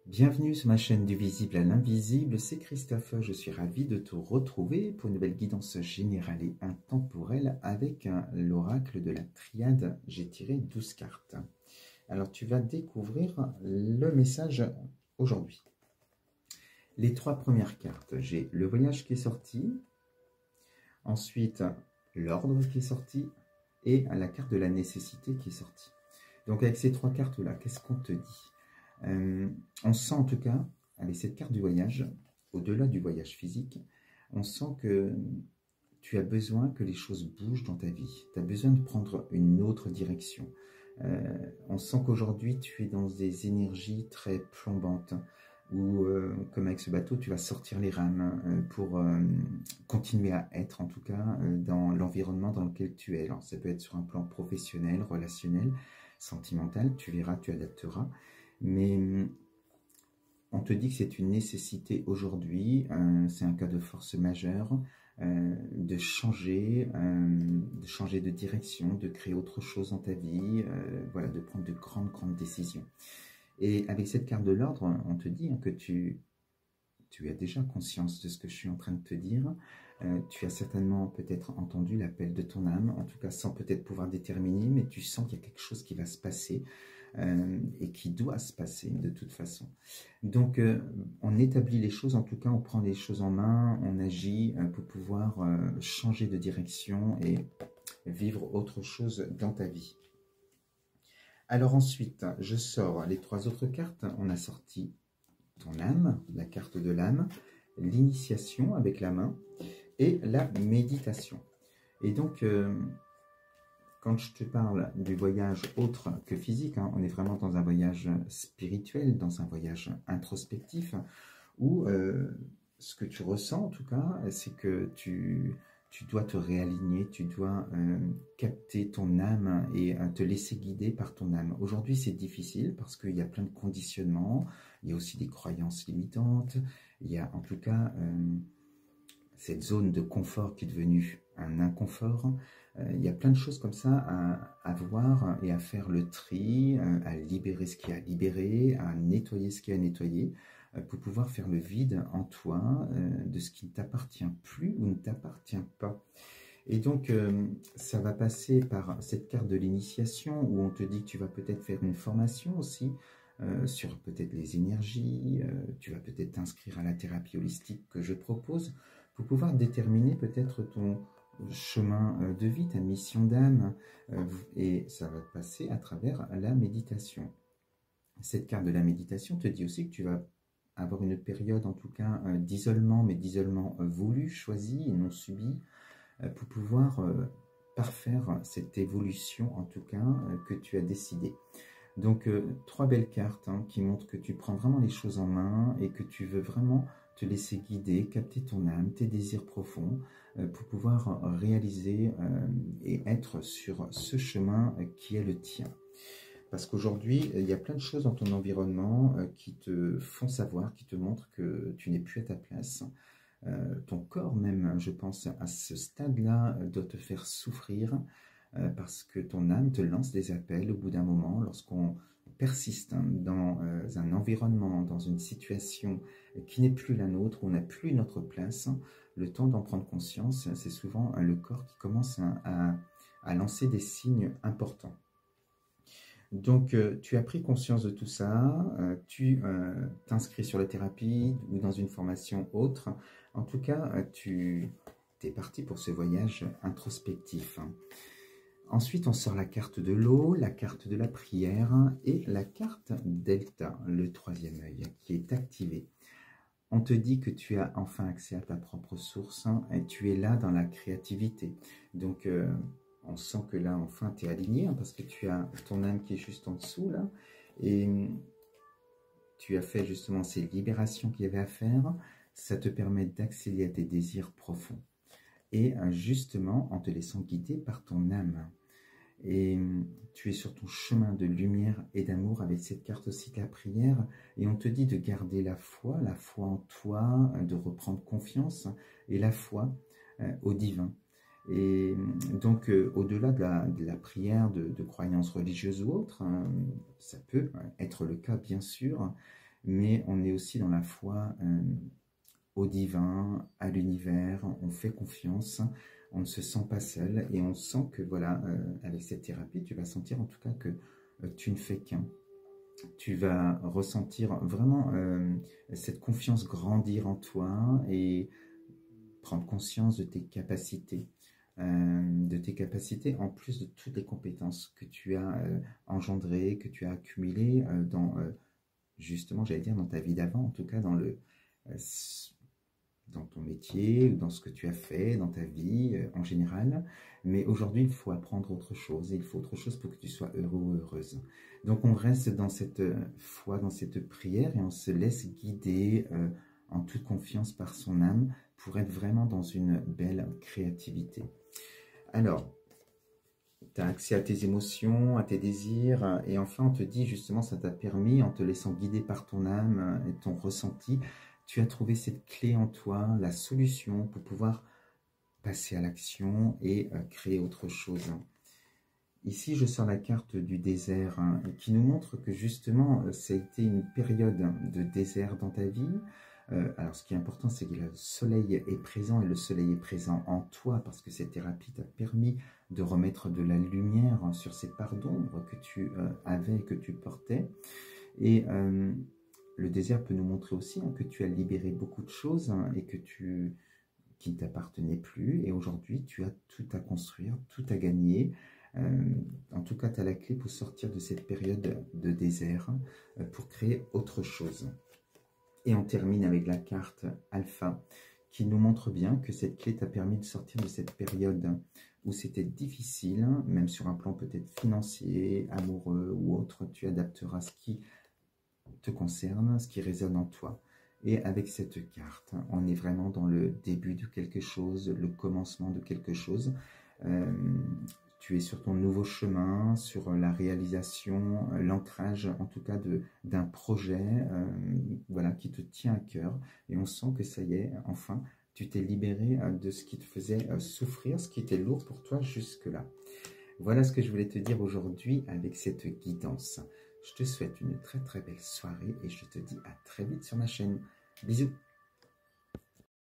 Bienvenue sur ma chaîne du visible à l'invisible, c'est Christophe, je suis ravi de te retrouver pour une nouvelle guidance générale et intemporelle avec l'oracle de la triade. J'ai tiré 12 cartes. Alors tu vas découvrir le message aujourd'hui. Les trois premières cartes, j'ai le voyage qui est sorti, ensuite l'ordre qui est sorti et la carte de la nécessité qui est sortie. Donc avec ces trois cartes-là, qu'est-ce qu'on te dit ? On sent en tout cas, avec cette carte du voyage, au-delà du voyage physique, on sent que tu as besoin que les choses bougent dans ta vie. Tu as besoin de prendre une autre direction. On sent qu'aujourd'hui, tu es dans des énergies très plombantes, où, comme avec ce bateau, tu vas sortir les rames pour continuer à être, en tout cas, dans l'environnement dans lequel tu es. Alors, ça peut être sur un plan professionnel, relationnel, sentimental, tu verras, tu adapteras. Mais on te dit que c'est une nécessité aujourd'hui, c'est un cas de force majeure, de changer de direction, de créer autre chose dans ta vie, voilà, de prendre de grandes décisions. Et avec cette carte de l'ordre, on te dit que tu as déjà conscience de ce que je suis en train de te dire. Tu as certainement peut-être entendu l'appel de ton âme, en tout cas sans peut-être pouvoir déterminer, mais tu sens qu'il y a quelque chose qui va se passer et qui doit se passer de toute façon. Donc on établit les choses, en tout cas on prend les choses en main, on agit pour pouvoir changer de direction et vivre autre chose dans ta vie. Alors ensuite, je sors les trois autres cartes. On a sorti ton âme, la carte de l'âme, l'initiation avec la main et la méditation. Et donc, quand je te parle du voyage autre que physique, on est vraiment dans un voyage spirituel, dans un voyage introspectif, où ce que tu ressens en tout cas, c'est que tu dois te réaligner, tu dois capter ton âme et te laisser guider par ton âme. Aujourd'hui, c'est difficile parce qu'il y a plein de conditionnements, il y a aussi des croyances limitantes, il y a en tout cas cette zone de confort qui est devenue un inconfort. Il y a plein de choses comme ça à voir et à faire le tri, à libérer ce qui est à libérer, à nettoyer ce qui est à nettoyer, pour pouvoir faire le vide en toi de ce qui ne t'appartient plus ou ne t'appartient pas. Et donc, ça va passer par cette carte de l'initiation où on te dit que tu vas peut-être faire une formation aussi sur peut-être les énergies, tu vas peut-être t'inscrire à la thérapie holistique que je propose pour pouvoir déterminer peut-être ton chemin de vie, ta mission d'âme, et ça va passer à travers la méditation. Cette carte de la méditation te dit aussi que tu vas avoir une période en tout cas d'isolement, mais d'isolement voulu, choisi et non subi, pour pouvoir parfaire cette évolution en tout cas que tu as décidé. Donc trois belles cartes qui montrent que tu prends vraiment les choses en main et que tu veux vraiment te laisser guider, capter ton âme, tes désirs profonds pour pouvoir réaliser et être sur ce chemin qui est le tien. Parce qu'aujourd'hui, il y a plein de choses dans ton environnement qui te font savoir, qui te montrent que tu n'es plus à ta place. Ton corps même, je pense, à ce stade-là, doit te faire souffrir parce que ton âme te lance des appels au bout d'un moment, lorsqu'on persiste dans un environnement, dans une situation qui n'est plus la nôtre, où on n'a plus notre place, le temps d'en prendre conscience, c'est souvent le corps qui commence à lancer des signes importants. Donc, tu as pris conscience de tout ça, tu t'inscris sur la thérapie ou dans une formation autre. En tout cas, tu es parti pour ce voyage introspectif. Ensuite, on sort la carte de l'eau, la carte de la prière et la carte Delta, le troisième œil, qui est activé. On te dit que tu as enfin accès à ta propre source et tu es là dans la créativité. Donc, on sent que là, enfin, tu es aligné parce que tu as ton âme qui est juste en dessous, là. Et tu as fait justement ces libérations qu'il y avait à faire. Ça te permet d'accéder à tes désirs profonds. Et justement, en te laissant guider par ton âme. Et tu es sur ton chemin de lumière et d'amour avec cette carte aussi de la prière. Et on te dit de garder la foi en toi, de reprendre confiance et la foi au divin. Et donc, au-delà de la prière, de croyances religieuses ou autres, ça peut être le cas, bien sûr, mais on est aussi dans la foi au divin, à l'univers, on fait confiance, on ne se sent pas seul et on sent que voilà, avec cette thérapie, tu vas sentir en tout cas que tu ne fais qu'un. Tu vas ressentir vraiment cette confiance grandir en toi et prendre conscience de tes capacités en plus de toutes les compétences que tu as engendrées, que tu as accumulées dans, justement, j'allais dire, dans ta vie d'avant, en tout cas dans ton métier, dans ce que tu as fait, dans ta vie en général. Mais aujourd'hui, il faut apprendre autre chose. Il faut autre chose pour que tu sois heureux ou heureuse. Donc, on reste dans cette foi, dans cette prière et on se laisse guider en toute confiance par son âme pour être vraiment dans une belle créativité. Alors, tu as accès à tes émotions, à tes désirs, et enfin on te dit justement, ça t'a permis, en te laissant guider par ton âme et ton ressenti, tu as trouvé cette clé en toi, la solution pour pouvoir passer à l'action et créer autre chose. Ici, je sors la carte du désert qui nous montre que justement, ça a été une période de désert dans ta vie. Alors, ce qui est important, c'est que le soleil est présent et le soleil est présent en toi parce que cette thérapie t'a permis de remettre de la lumière sur ces parts d'ombre que tu avais, que tu portais. Et le désert peut nous montrer aussi que tu as libéré beaucoup de choses et que qui ne t'appartenaient plus. Et aujourd'hui, tu as tout à construire, tout à gagner. En tout cas, tu as la clé pour sortir de cette période de désert pour créer autre chose. Et on termine avec la carte Alpha qui nous montre bien que cette clé t'a permis de sortir de cette période où c'était difficile, même sur un plan peut-être financier, amoureux ou autre. Tu adapteras ce qui te concerne, ce qui résonne en toi. Et avec cette carte, on est vraiment dans le début de quelque chose, le commencement de quelque chose. Tu es sur ton nouveau chemin, sur la réalisation, l'ancrage en tout cas d'un projet voilà, qui te tient à cœur. Et on sent que ça y est, enfin, tu t'es libéré de ce qui te faisait souffrir, ce qui était lourd pour toi jusque-là. Voilà ce que je voulais te dire aujourd'hui avec cette guidance. Je te souhaite une très très belle soirée et je te dis à très vite sur ma chaîne. Bisous!